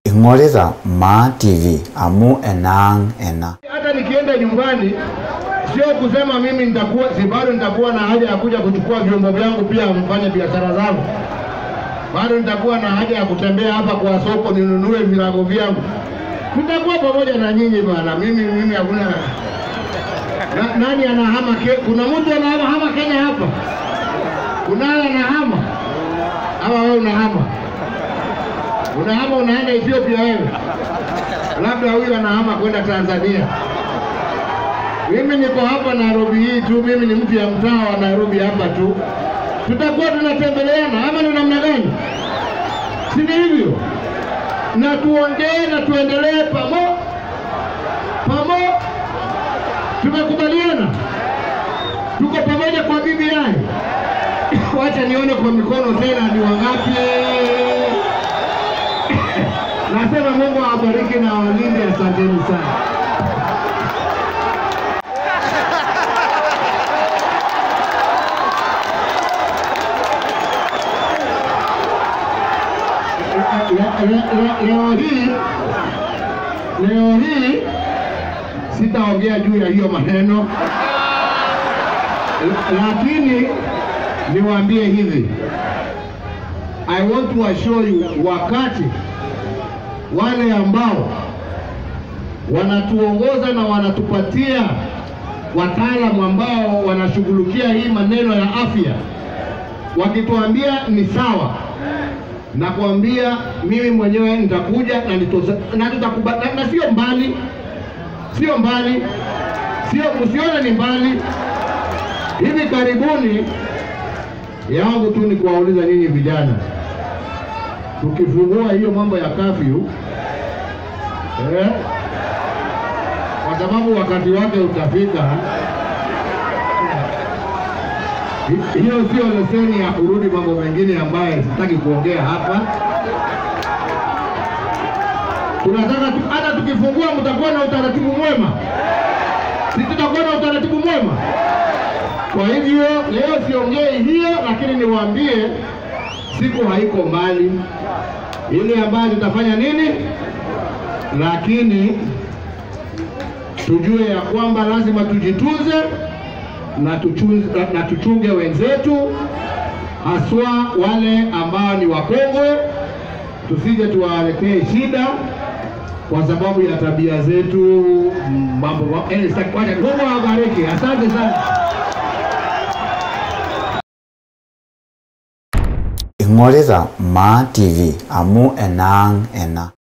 Ing'orita Maa TV amu enang ena. Hata nikienda nyumbani sio kusema mimi nitakuwa bado nitakuwa na haja ya kuja kuchukua vyombo vyangu pia mfanye biashara zangu. Bado nitakuwa na haja ya kutembea hapa kwa soko ninunue virago vyangu. Nitakuwa pamoja na nyinyi bwana. Mimi hakuna nani anahama kuna mtu anahama Kenya hapa? Kuna anahama? Ama wewe unahama? Unahama unaenda Ethiopia wewe? Labda huyu anahama kwenda Tanzania. Mimi niko hapa Nairobi hii tu, mimi ni mtu ya mtaa wa Nairobi hapa tu. Tutakuwa tunatembeleana ama ni namna gani? Si hivyo? Na tuongee na tuendelee pamoja. Tumekubaliana. Tuko pamoja kwa BBI. Wacha nione kwa mikono tena ni wangapi. Nasema Mungu awabariki na awalinde, asanteni sana. Leo hii sitaongea juu ya hiyo maneno, lakini niwaambie hivi. I want to assure you, wakati wale ambao wanatuongoza na wanatupatia wataalamu ambao wanashughulikia hii maneno ya afya wakituambia ni sawa, na kuambia mimi mwenyewe nitakuja na tutakubali, na sio mbali, msione ni mbali. Hivi karibuni yangu tu ni kuwauliza nyinyi vijana, tukifungua hiyo mambo ya curfew, kwa sababu wakati wake utafika, hiyo sio leseni ya kurudi mambo mengine ambaye sitaki kuongea hapa. Tunataka hata tukifungua mtakuwa na utaratibu mwema. Sisi tutakuwa na utaratibu mwema. Kwa hivyo leo siongei hiyo, lakini niwaambie siku haiko mbali ile ambayo tutafanya nini, lakini tujue ya kwamba lazima tujitunze na tuchunge wenzetu, haswa wale ambao ni wakongwe, tusije tuwaletee shida kwa sababu ya tabia zetu mambo. Mungu awabariki. Asante sana. Ing'orita Maa TV amu enang ena.